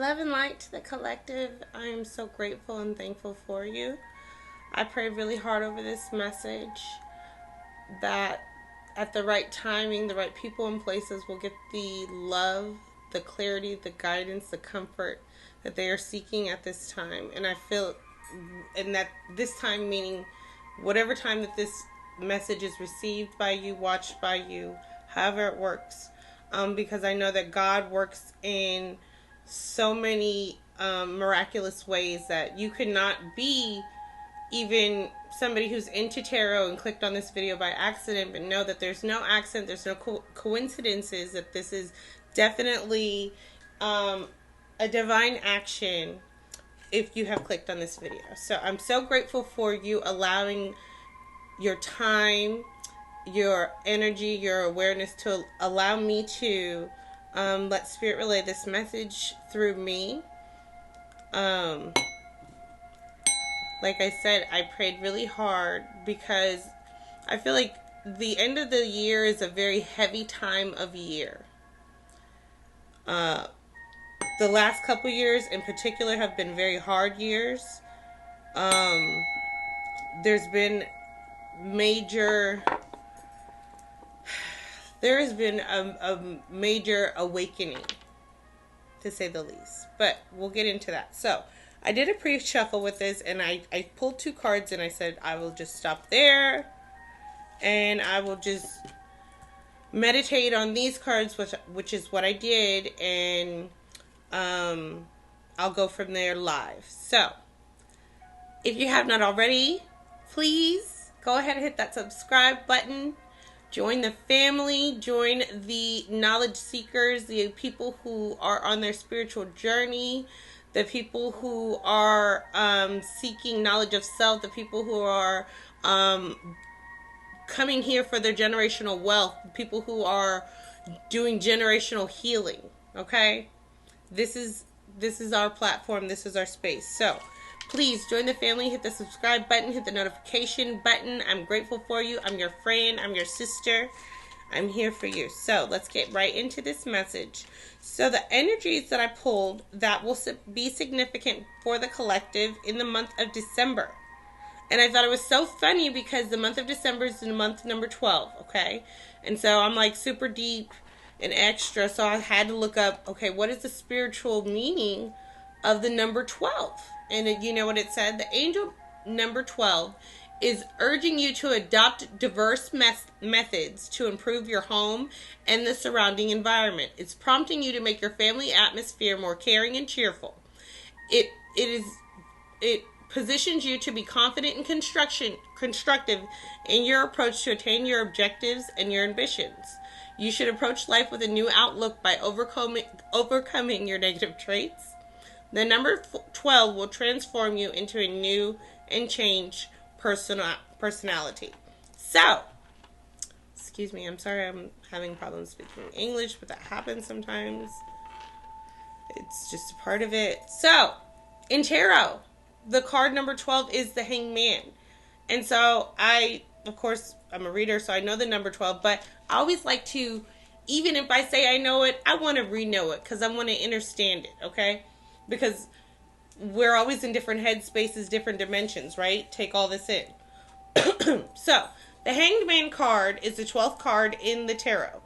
Love and light to the collective. I am so grateful and thankful for you. I prayed really hard over this message that at the right timing, the right people and places will get the love, the clarity, the guidance, the comfort that they are seeking at this time. And I feel, and that this time meaning whatever time that this message is received by you, watched by you, however it works. Because I know that God works in so many miraculous ways that you could not be even somebody who's into tarot and clicked on this video by accident, but know that there's no accident, there's no coincidences, that this is definitely a divine action if you have clicked on this video. So I'm so grateful for you allowing your time, your energy, your awareness to allow me to let Spirit relay this message through me. Like I said, I prayed really hard because I feel like the end of the year is a very heavy time of year. The last couple years in particular have been very hard years. There has been a major awakening, to say the least. But we'll get into that. So, I did a pre-shuffle with this, and I pulled 2 cards, and I said I will just stop there, and I will just meditate on these cards, which is what I did, and I'll go from there live. So, if you have not already, please go ahead and hit that subscribe button. Join the family, join the knowledge seekers, the people who are on their spiritual journey, the people who are seeking knowledge of self, the people who are coming here for their generational wealth, the people who are doing generational healing, okay? This is our platform, this is our space. So, please join the family, hit the subscribe button, hit the notification button. I'm grateful for you. I'm your friend, I'm your sister. I'm here for you. So let's get right into this message. So the energies that I pulled that will be significant for the collective in the month of December. And I thought it was so funny because the month of December is the month number 12, okay? And so I'm like super deep and extra. So I had to look up, okay, what is the spiritual meaning of the number 12? And you know what it said? The angel number 12 is urging you to adopt diverse methods to improve your home and the surrounding environment. It's prompting you to make your family atmosphere more caring and cheerful. It positions you to be confident and constructive in your approach to attain your objectives and your ambitions. You should approach life with a new outlook by overcoming your negative traits. The number 12 will transform you into a new and changed personality. So, excuse me, I'm sorry I'm having problems speaking English, but that happens sometimes. It's just a part of it. So, in tarot, the card number 12 is the Hangman. And so, of course, I'm a reader, so I know the number 12, but I always like to, even if I say I know it, I want to re-know it, because I want to understand it, okay? Because we're always in different headspaces, different dimensions, right? Take all this in. So, the Hangman card is the 12th card in the tarot.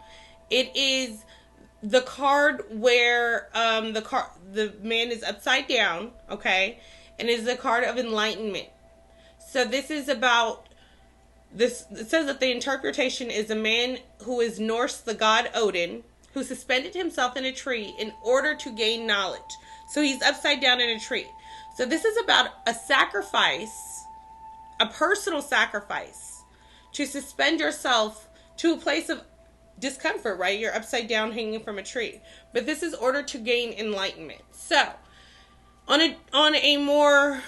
It is the card where the man is upside down, okay? And it is the card of enlightenment. So this is about this. It says that the interpretation is a man who is Norse, the god Odin, who suspended himself in a tree in order to gain knowledge. So he's upside down in a tree. So this is about a sacrifice, a personal sacrifice, to suspend yourself to a place of discomfort, right? You're upside down hanging from a tree. But this is order to gain enlightenment. So, on a more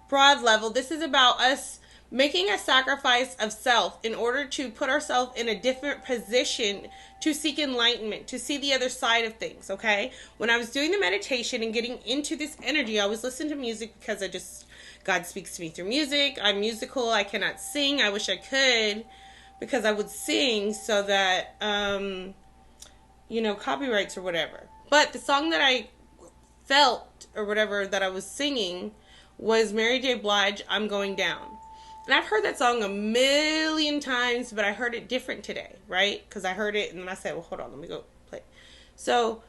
broad level, this is about us making a sacrifice of self in order to put ourselves in a different position to seek enlightenment, to see the other side of things, okay? When I was doing the meditation and getting into this energy, I was listening to music because God speaks to me through music. I'm musical. I cannot sing. I wish I could, because I would sing so that, copyrights or whatever. But the song that I felt, or whatever, that I was singing was Mary J. Blige, I'm Going Down. And I've heard that song a million times, but I heard it different today, right? Because I heard it and then I said, well, hold on, let me go play. So,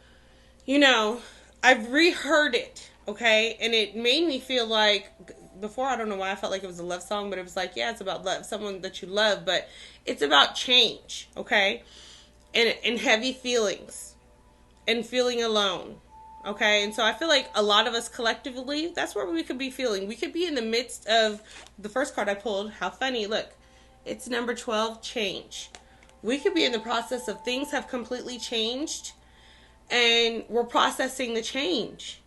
you know, I've reheard it, okay? And it made me feel like, before, I don't know why I felt like it was a love song, but it was like, yeah, it's about love, someone that you love, but it's about change, okay? And heavy feelings and feeling alone, okay? And so I feel like a lot of us collectively, that's where we could be feeling. We could be in the midst of the first card I pulled. How funny. Look, it's number 12, change. We could be in the process of things have completely changed and we're processing the change.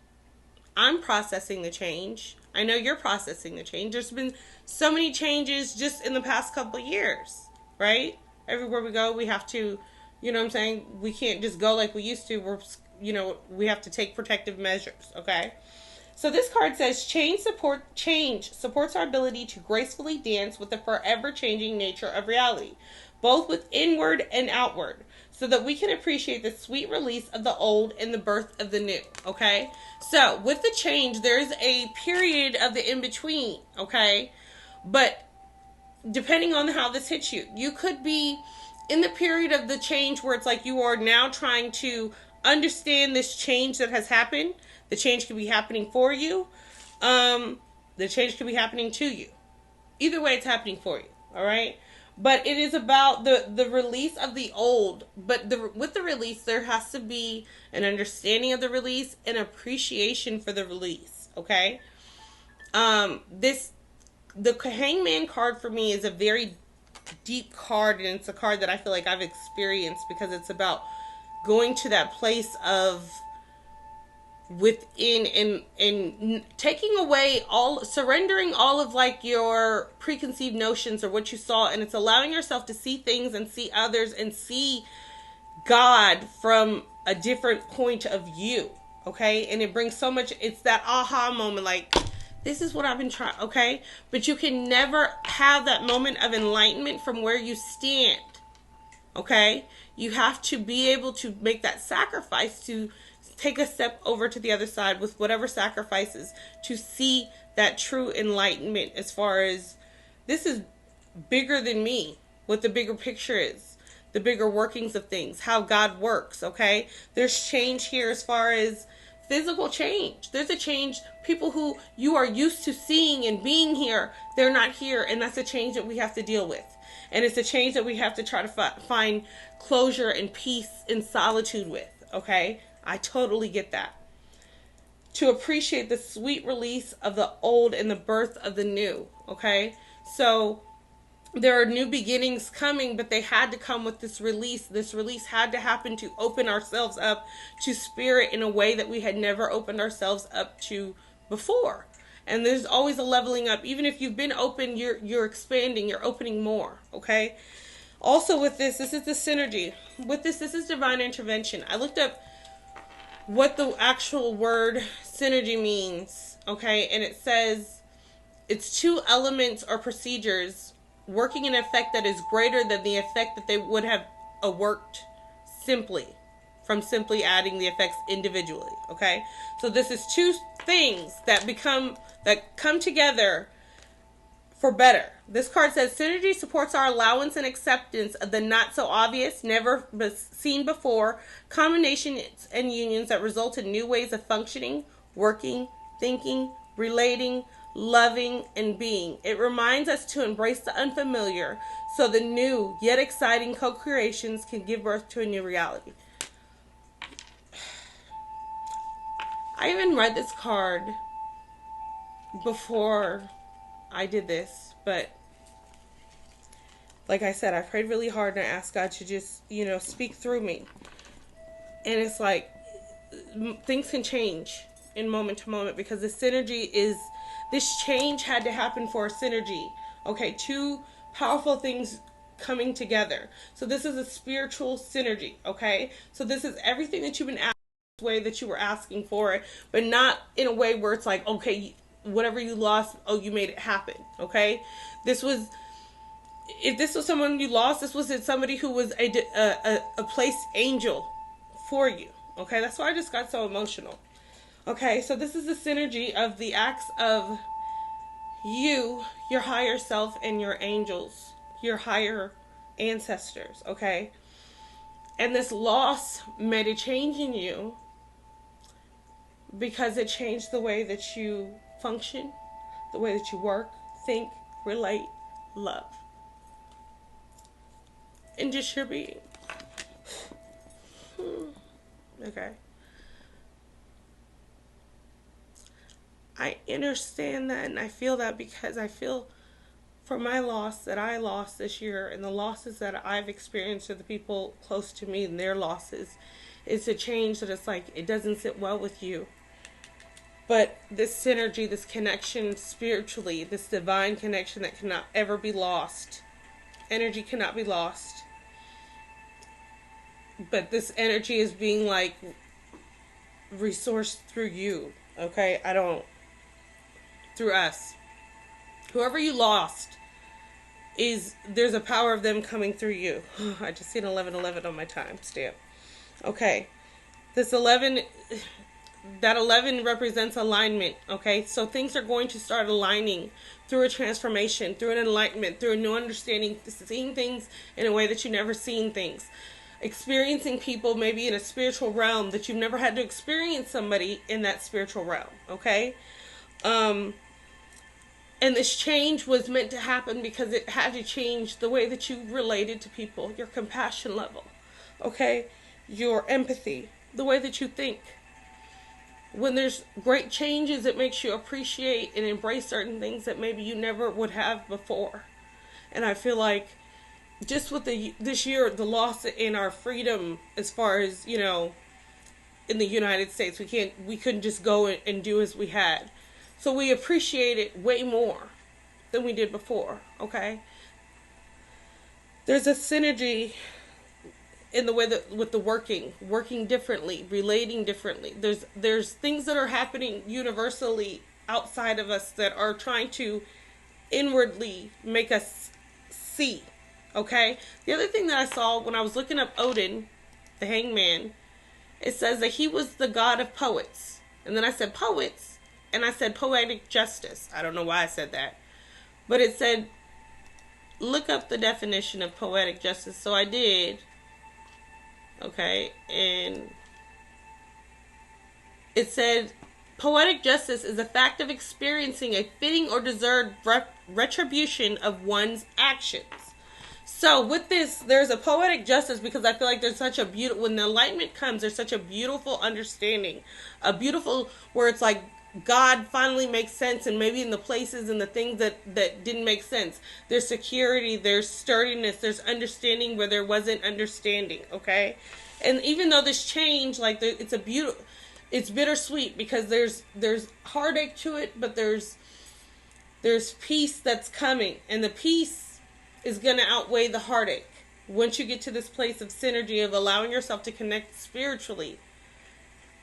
I'm processing the change. I know you're processing the change. There's been so many changes just in the past couple of years, right? Everywhere we go, we have to, you know what I'm saying? We can't just go like we used to. We have to take protective measures, okay? So this card says, change supports our ability to gracefully dance with the forever changing nature of reality, both with inward and outward, so that we can appreciate the sweet release of the old and the birth of the new, okay? So with the change, there's a period of the in-between, okay? But depending on how this hits you, you could be in the period of the change where it's like you are now trying to understand this change that has happened. The change could be happening for you. The change could be happening to you. Either way, it's happening for you, all right? But it is about the release of the old. But with the release, there has to be an understanding of the release and appreciation for the release, okay? The Hangman card for me is a very deep card, and it's a card that I feel like I've experienced because it's about going to that place of within and taking away surrendering all of like your preconceived notions or what you saw, and it's allowing yourself to see things and see others and see God from a different point of view, okay? And it brings so much, it's that aha moment, like, this is what I've been trying, okay? But you can never have that moment of enlightenment from where you stand, okay? You have to be able to make that sacrifice to take a step over to the other side with whatever sacrifices to see that true enlightenment as far as this is bigger than me, what the bigger picture is, the bigger workings of things, how God works, okay? There's change here as far as physical change. There's a change. People who you are used to seeing and being here, they're not here, and that's a change that we have to deal with. And it's a change that we have to try to find closure and peace and solitude with, okay? I totally get that. To appreciate the sweet release of the old and the birth of the new, okay? So there are new beginnings coming, but they had to come with this release. This release had to happen to open ourselves up to spirit in a way that we had never opened ourselves up to before. And there's always a leveling up. Even if you've been open, you're expanding, you're opening more, okay? Also with this is the synergy. With this is divine intervention. I looked up what the actual word synergy means, okay? And it says it's two elements or procedures working an effect that is greater than the effect that they would have worked from simply adding the effects individually, okay? So this is two things that come together for better. This card says synergy supports our allowance and acceptance of the not so obvious, never seen before combinations and unions that result in new ways of functioning, working, thinking, relating, loving, and being. It reminds us to embrace the unfamiliar so the new yet exciting co-creations can give birth to a new reality. I even read this card before I did this, but like I said, I prayed really hard and I asked God to just, speak through me. And it's like things can change in moment to moment because the synergy this change had to happen for a synergy. Okay, two powerful things coming together. So this is a spiritual synergy, okay? So this is everything that you've been asking, the way that you were asking for it, but not in a way where it's like, okay, whatever you lost, you made it happen, okay? If this was someone you lost, this was somebody who was a placed angel for you, okay? That's why I just got so emotional. Okay, so this is the synergy of the acts of you, your higher self, and your angels, your higher ancestors, okay? And this loss made a change in you because it changed the way that you function, the way that you work, think, relate, love, and just your being. Okay. I understand that, and I feel that because I feel for my loss that I lost this year and the losses that I've experienced with the people close to me and their losses, it's a change that it's like it doesn't sit well with you. But this synergy, this connection spiritually, this divine connection that cannot ever be lost. Energy cannot be lost. But this energy is being like resourced through you. Okay? Through us. Whoever you lost, there's a power of them coming through you. I just seen 1111 on my time stamp. Okay. This 11, that 11 represents alignment. Okay. So things are going to start aligning through a transformation, through an enlightenment, through a new understanding, seeing things in a way that you've never seen things. Experiencing people maybe in a spiritual realm that you've never had to experience somebody in that spiritual realm. Okay. And this change was meant to happen because it had to change the way that you related to people, your compassion level, okay? Your empathy, the way that you think. When there's great changes, it makes you appreciate and embrace certain things that maybe you never would have before. And I feel like just with this year, the loss in our freedom as far as, in the United States, we couldn't just go and do as we had. So we appreciate it way more than we did before, okay? There's a synergy in the way that with the working differently, relating differently. There's things that are happening universally outside of us that are trying to inwardly make us see, okay? The other thing that I saw when I was looking up Odin, the Hangman, it says that he was the god of poets. And then I said poets. And I said poetic justice. I don't know why I said that. But it said, look up the definition of poetic justice. So I did. Okay. And it said, poetic justice is the fact of experiencing a fitting or deserved retribution of one's actions. So with this, there's a poetic justice because I feel like there's such a beautiful, when the enlightenment comes, there's such a beautiful understanding. A beautiful, where it's like, God finally makes sense, and maybe in the places and the things that didn't make sense. There's security, there's sturdiness, there's understanding where there wasn't understanding, okay? And even though this change, like, it's bittersweet because there's heartache to it, but there's peace that's coming, and the peace is going to outweigh the heartache once you get to this place of synergy of allowing yourself to connect spiritually.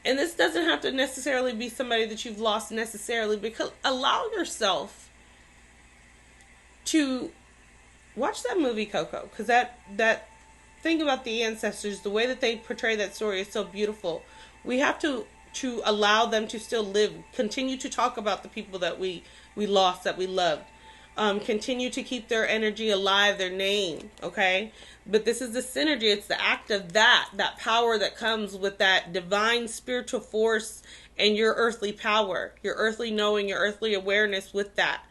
And this doesn't have to necessarily be somebody that you've lost necessarily, because allow yourself to watch that movie Coco, because that thing about the ancestors, the way that they portray that story is so beautiful. We have to allow them to still live, continue to talk about the people that we lost, that we loved. Continue to keep their energy alive, their name, okay? But this is the synergy. It's the act of that power that comes with that divine spiritual force and your earthly power, your earthly knowing, your earthly awareness with that.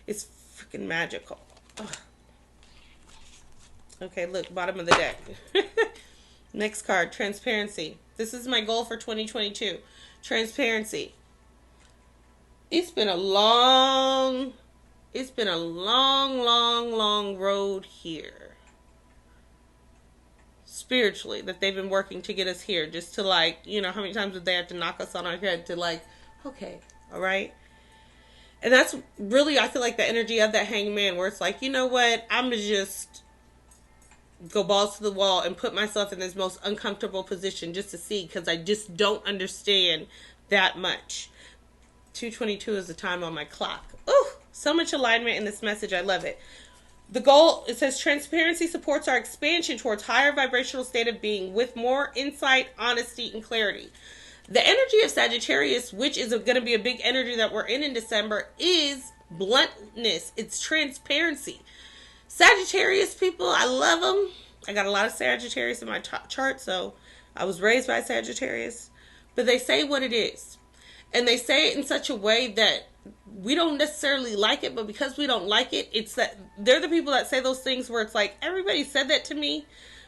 It's freaking magical. Ugh. Okay, look, bottom of the deck. Next card, transparency. This is my goal for 2022. Transparency. It's been a long road here. Spiritually, that they've been working to get us here. Just to how many times did they have to knock us on our head to okay, all right? And that's really, I feel like the energy of that hangman, where it's like, you know what? I'm going to just go balls to the wall and put myself in this most uncomfortable position just to see, because I just don't understand that much. 2:22 is the time on my clock. Ooh, so much alignment in this message. I love it. The goal, it says, transparency supports our expansion towards higher vibrational state of being with more insight, honesty, and clarity. The energy of Sagittarius, which is going to be a big energy that we're in December, is bluntness. It's transparency. Sagittarius people, I love them. I got a lot of Sagittarius in my chart, so I was raised by Sagittarius. But they say what it is. And they say it in such a way that we don't necessarily like it, but because we don't like it, it's that they're the people that say those things where it's like, everybody said that to me,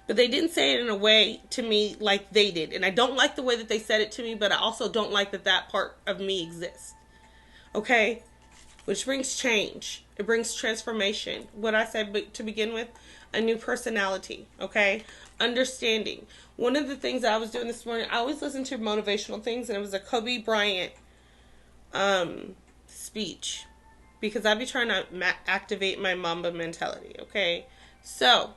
but they didn't say it in a way to me like they did. And I don't like the way that they said it to me, but I also don't like that that part of me exists. Okay? Which brings change. It brings transformation. What I said to begin with, a new personality. Okay? Understanding. One of the things that I was doing this morning, I always listen to motivational things, and it was a Kobe Bryant speech. Because I be trying to activate my Mamba mentality. Okay? So,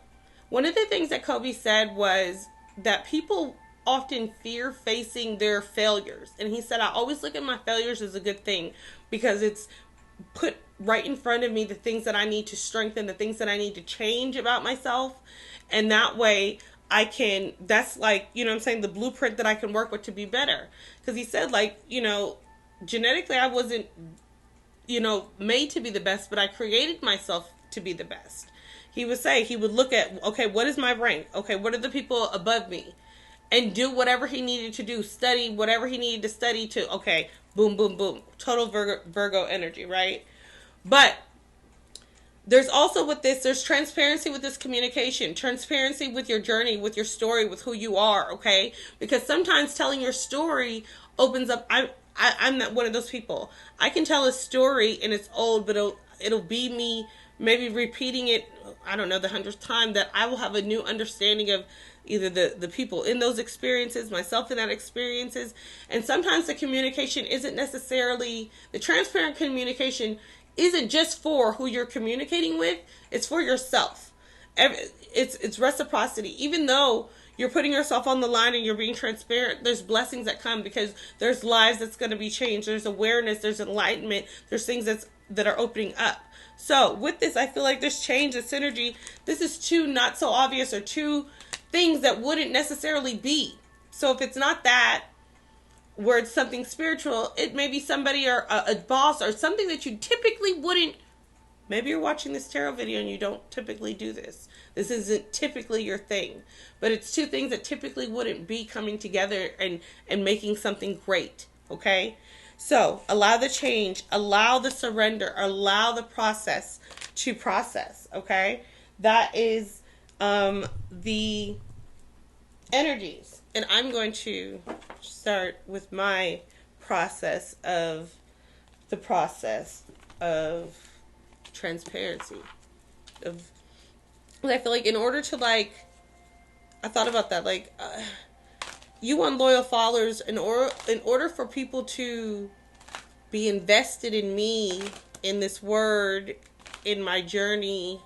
one of the things that Kobe said was that people often fear facing their failures. And he said, I always look at my failures as a good thing because it's put right in front of me the things that I need to strengthen, the things that I need to change about myself. And that way I can, that's like, you know what I'm saying, the blueprint that I can work with to be better. Because he said, like, you know, genetically I wasn't, you know, made to be the best, but I created myself to be the best. He would say, he would look at, okay, what is my rank? Okay, what are the people above me? And do whatever he needed to do. Study whatever he needed to study to, okay, boom, boom, boom. Total Virgo energy, right? But there's also with this, there's transparency with this communication. Transparency with your journey, with your story, with who you are, okay? Because sometimes telling your story opens up, I'm not one of those people. I can tell a story and it's old, but it'll be me maybe repeating it, I don't know, the 100th time, that I will have a new understanding of either the people in those experiences, myself in that experiences. And sometimes the communication isn't necessarily, the transparent communication isn't just for who you're communicating with, it's for yourself. It's reciprocity. Even though you're putting yourself on the line and you're being transparent, there's blessings that come because there's lives that's going to be changed. There's awareness, there's enlightenment, there's things that are opening up. So with this, I feel like there's change and synergy. This is two not so obvious or two things that wouldn't necessarily be. So if it's not that, where it's something spiritual, it may be somebody or a boss or something that you typically wouldn't. Maybe you're watching this tarot video and you don't typically do this. This isn't typically your thing. But it's two things that typically wouldn't be coming together and making something great. Okay? So, allow the change, allow the surrender, allow the process to process, okay? That is the energies. And I'm going to start with my process of transparency. I feel like in order to, like, I thought about that, like, you want loyal followers in order for people to be invested in me, in this word, in my journey,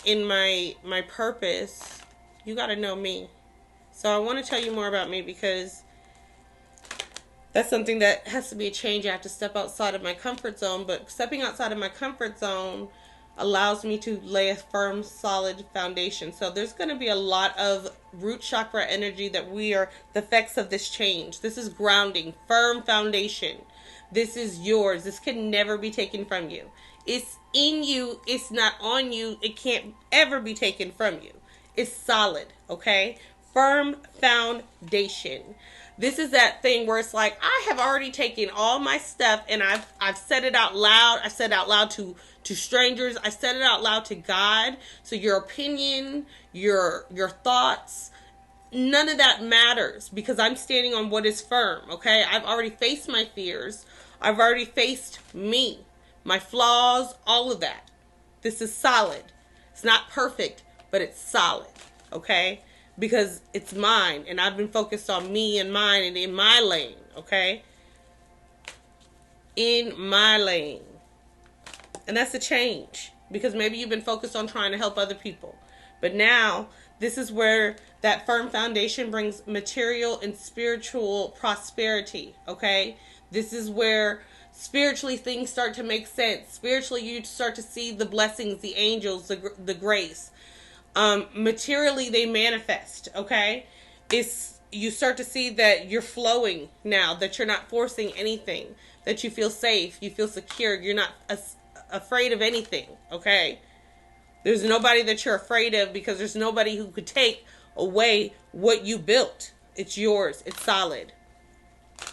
in my purpose. You got to know me. So I want to tell you more about me because that's something that has to be a change. I have to step outside of my comfort zone, but stepping outside of my comfort zone allows me to lay a firm, solid foundation. So there's going to be a lot of root chakra energy that we are the effects of this change. This is grounding, firm foundation. This is yours. This can never be taken from you. It's in you. It's not on you. It can't ever be taken from you. It's solid, okay? Firm foundation. This is that thing where it's like, I have already taken all my stuff and I've said it out loud. I said it out loud to strangers. I said it out loud to God. So your opinion, your thoughts, none of that matters because I'm standing on what is firm, okay? I've already faced my fears. I've already faced me, my flaws, all of that. This is solid. It's not perfect, but it's solid, okay? Because it's mine, and I've been focused on me and mine and in my lane, okay? In my lane. And that's a change, because maybe you've been focused on trying to help other people. But now, this is where that firm foundation brings material and spiritual prosperity, okay? This is where spiritually things start to make sense. Spiritually, you start to see the blessings, the angels, the grace. Materially, they manifest, okay? It's you start to see that you're flowing now, that you're not forcing anything, that you feel safe, you feel secure, you're not afraid of anything, okay? There's nobody that you're afraid of, because there's nobody who could take away what you built. It's yours. It's solid.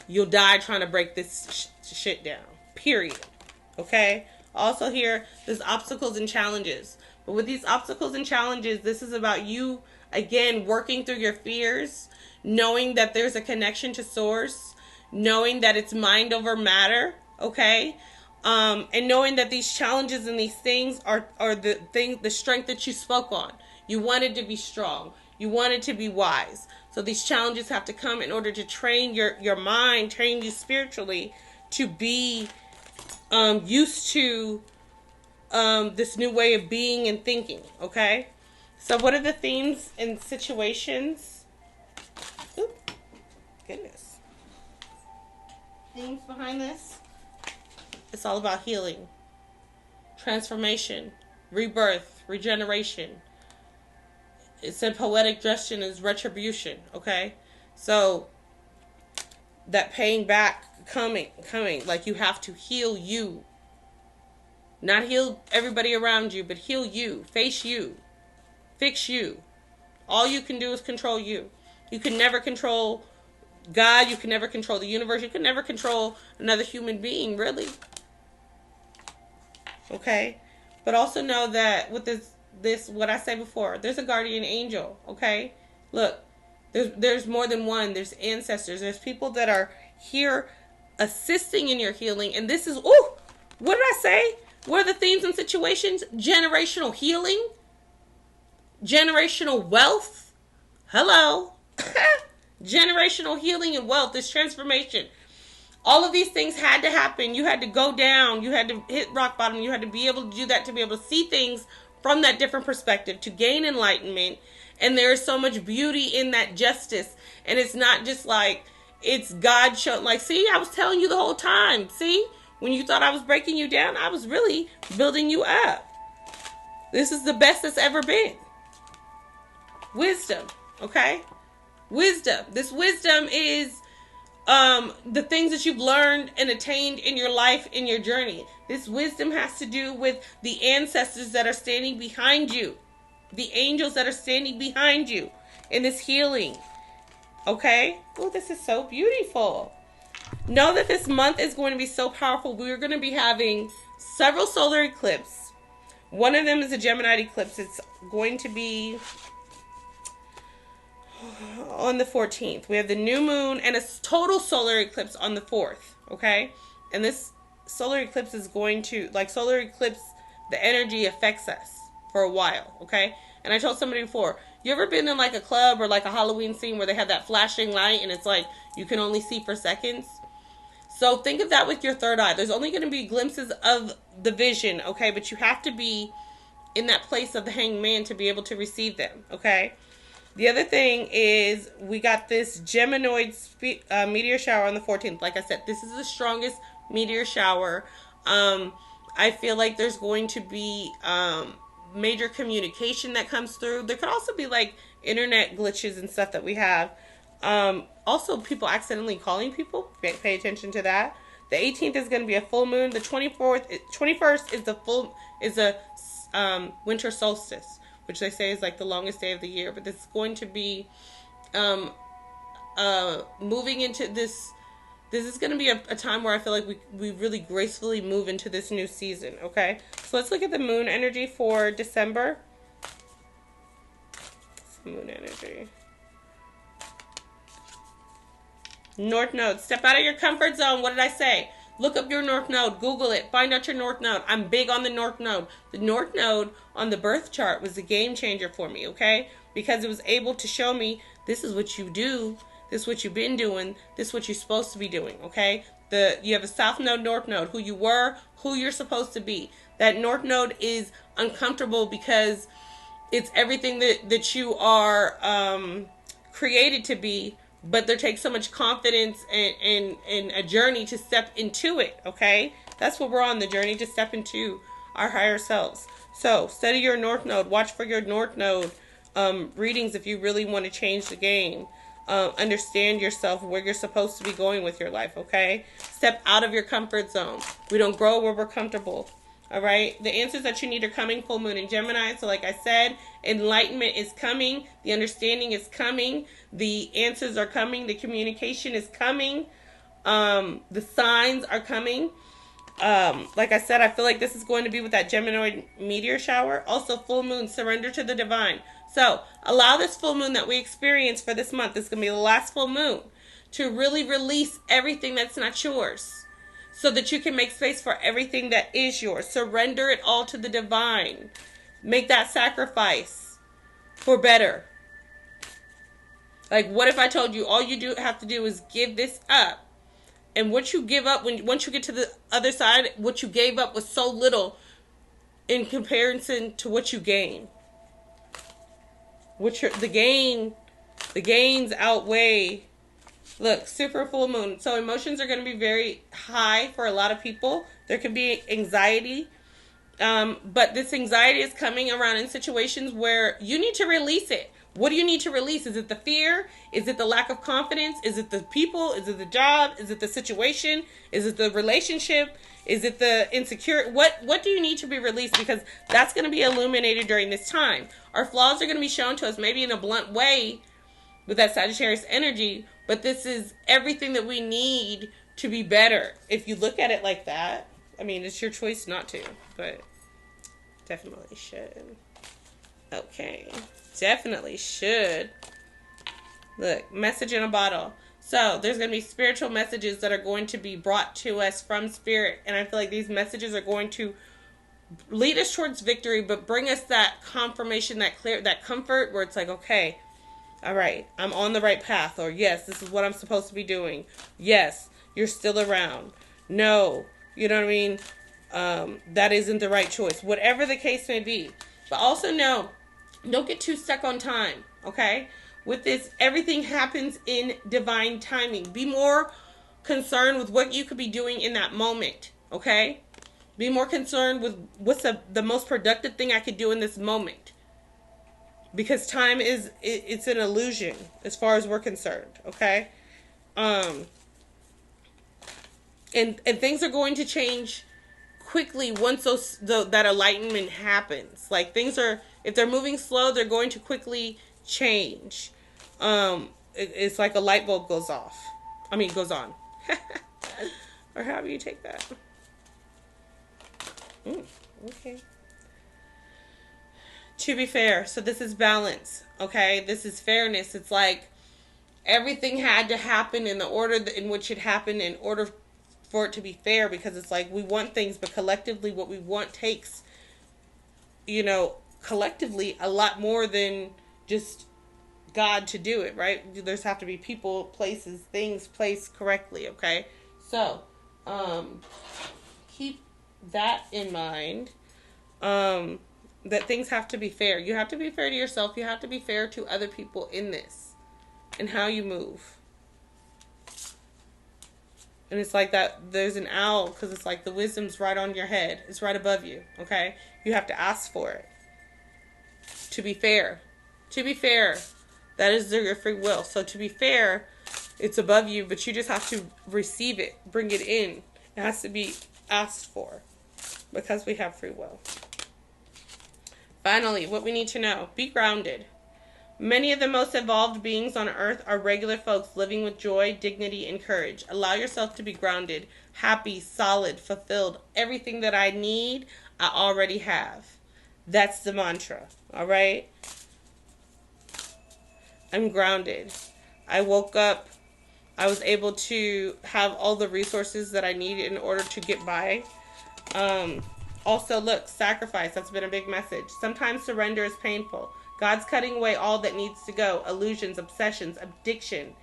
You'll die trying to break this shit down. Period. Okay? Also here, there's obstacles and challenges. But with these obstacles and challenges, this is about you, again, working through your fears, knowing that there's a connection to source, knowing that it's mind over matter, okay? And knowing that these challenges and these things are the strength that you spoke on. You wanted to be strong. You wanted to be wise. So these challenges have to come in order to train your mind, train you spiritually to be used to this new way of being and thinking, okay? So what are the themes and situations? Oop, goodness. Themes behind this? It's all about healing, transformation, rebirth, regeneration. It's a poetic gesture is retribution, okay? So that paying back coming. Like you have to heal you. Not heal everybody around you, but heal you. Face you. Fix you. All you can do is control you. You can never control God. You can never control the universe. You can never control another human being, really. Okay? But also know that with this what I said before, there's a guardian angel, okay? Look, there's more than one. There's ancestors. There's people that are here assisting in your healing. And this is, what did I say? What are the themes and situations? Generational healing. Generational wealth. Hello. Generational healing and wealth. This transformation. All of these things had to happen. You had to go down. You had to hit rock bottom. You had to be able to do that, to be able to see things from that different perspective, to gain enlightenment. And there is so much beauty in that justice. And it's not just like, it's God showing, like, see, I was telling you the whole time. See, when you thought I was breaking you down, I was really building you up. This is the best that's ever been. Wisdom, okay? Wisdom. This wisdom is the things that you've learned and attained in your life, in your journey. This wisdom has to do with the ancestors that are standing behind you. The angels that are standing behind you in this healing. Okay? Oh, this is so beautiful. Know that this month is going to be so powerful. We're going to be having several solar eclipses. One of them is a Gemini eclipse. It's going to be on the 14th. We have the new moon and a total solar eclipse on the 4th. Okay? And this solar eclipse is going to, like solar eclipse, the energy affects us for a while. Okay? And I told somebody before, you ever been in like a club or like a Halloween scene where they have that flashing light and it's like you can only see for seconds? So think of that with your third eye. There's only going to be glimpses of the vision, okay? But you have to be in that place of the hangman to be able to receive them, okay? The other thing is we got this Geminoid meteor shower on the 14th. Like I said, this is the strongest meteor shower. I feel like there's going to be major communication that comes through. There could also be like internet glitches and stuff that we have. Also people accidentally calling people. Pay attention to that. The 18th is going to be a full moon. The 21st is a winter solstice, which they say is like the longest day of the year. But it's going to be moving into this. This is going to be a time where I feel like we really gracefully move into this new season, okay? So let's look at the moon energy for December. Moon energy. North Node. Step out of your comfort zone. What did I say? Look up your North Node. Google it. Find out your North Node. I'm big on the North Node. The North Node on the birth chart was a game changer for me, okay? Because it was able to show me this is what you do. This is what you've been doing. This is what you're supposed to be doing, okay? You have a South Node, North Node. Who you were, who you're supposed to be. That North Node is uncomfortable because it's everything that you are created to be, but there takes so much confidence and a journey to step into it, okay? That's what we're on, the journey to step into our higher selves. So, study your North Node. Watch for your North Node readings if you really want to change the game. understand yourself, where you're supposed to be going with your life, okay? Step out of your comfort zone. We don't grow where we're comfortable, all right? The answers that you need are coming, full moon in Gemini. So like I said, enlightenment is coming. The understanding is coming. The answers are coming. The communication is coming. The signs are coming. Like I said, I feel like this is going to be with that Gemini meteor shower. Also, full moon, surrender to the divine. So, allow this full moon that we experience for this month, this is going to be the last full moon, to really release everything that's not yours, so that you can make space for everything that is yours. Surrender it all to the divine. Make that sacrifice for better. Like, what if I told you all you have to do is give this up? And what you give up, once you get to the other side, what you gave up was so little in comparison to what you gain. The gains outweigh. Look, super full moon. So emotions are going to be very high for a lot of people. There could be anxiety. But this anxiety is coming around in situations where you need to release it. What do you need to release? Is it the fear? Is it the lack of confidence? Is it the people? Is it the job? Is it the situation? Is it the relationship? Is it the insecure? What do you need to be released? Because that's going to be illuminated during this time. Our flaws are going to be shown to us, maybe in a blunt way with that Sagittarius energy. But this is everything that we need to be better. If you look at it like that, I mean, it's your choice not to, but definitely should. Okay. Definitely should. Look, message in a bottle. So there's going to be spiritual messages that are going to be brought to us from spirit. And I feel like these messages are going to lead us towards victory, but bring us that confirmation, that comfort where it's like, okay, all right, I'm on the right path. Or yes, this is what I'm supposed to be doing. Yes, you're still around. No, you know what I mean? That isn't the right choice. Whatever the case may be. But also know, don't get too stuck on time, okay? With this, everything happens in divine timing. Be more concerned with what you could be doing in that moment, okay? Be more concerned with what's the most productive thing I could do in this moment. Because time it's an illusion as far as we're concerned, okay? And things are going to change quickly once that enlightenment happens. Like, things are, if they're moving slow, they're going to quickly change. It's like a light bulb goes off. I mean, goes on. Or however you take that. Okay. To be fair, so this is balance, okay? This is fairness. It's like everything had to happen in the order in which it happened in order for it to be fair, because it's like we want things, but collectively what we want takes, collectively a lot more than just God to do it, right? There's have to be people, places, things placed correctly, okay? So, keep that in mind, that things have to be fair. You have to be fair to yourself. You have to be fair to other people in this and how you move. And it's like that, there's an owl, because it's like the wisdom's right on your head. It's right above you, okay? You have to ask for it. To be fair. To be fair. That is your free will. So to be fair, it's above you, but you just have to receive it. Bring it in. It has to be asked for. Because we have free will. Finally, what we need to know. Be grounded. Many of the most evolved beings on earth are regular folks living with joy, dignity, and courage. Allow yourself to be grounded, happy, solid, fulfilled. Everything that I need, I already have. That's the mantra, all right? I'm grounded. I woke up. I was able to have all the resources that I needed in order to get by. Also, look, sacrifice. That's been a big message. Sometimes surrender is painful. God's cutting away all that needs to go. Illusions, obsessions, addiction.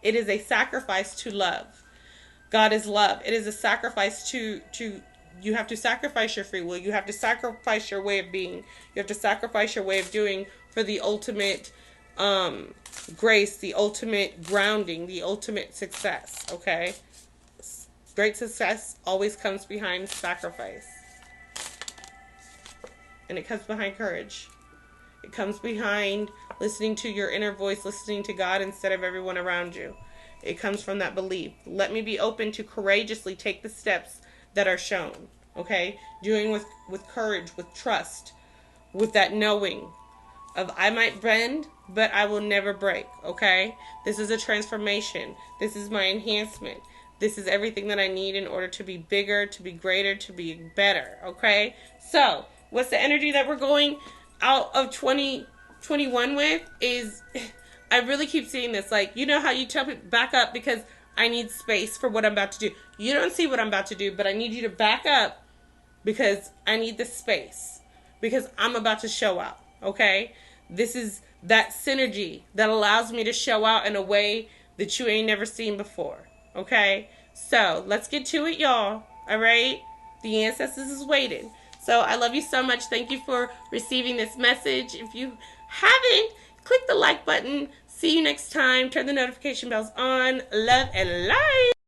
It is a sacrifice to love. God is love. It is a sacrifice to you have to sacrifice your free will. You have to sacrifice your way of being. You have to sacrifice your way of doing for the ultimate grace, the ultimate grounding, the ultimate success, okay? Great success always comes behind sacrifice. And it comes behind courage. It comes behind listening to your inner voice, listening to God instead of everyone around you. It comes from that belief. Let me be open to courageously take the steps that are shown. Okay? Doing with courage, with trust, with that knowing of I might bend, but I will never break. Okay? This is a transformation. This is my enhancement. This is everything that I need in order to be bigger, to be greater, to be better. Okay? So, what's the energy that we're going out of 2021 with is, I really keep seeing this. Like, you know how you tell people, back up because I need space for what I'm about to do. You don't see what I'm about to do, but I need you to back up because I need the space. Because I'm about to show out. Okay? This is that synergy that allows me to show out in a way that you ain't never seen before. Okay? So, let's get to it, y'all. Alright? The ancestors is waiting. So, I love you so much. Thank you for receiving this message. If you haven't, click the like button. See you next time. Turn the notification bells on. Love and light.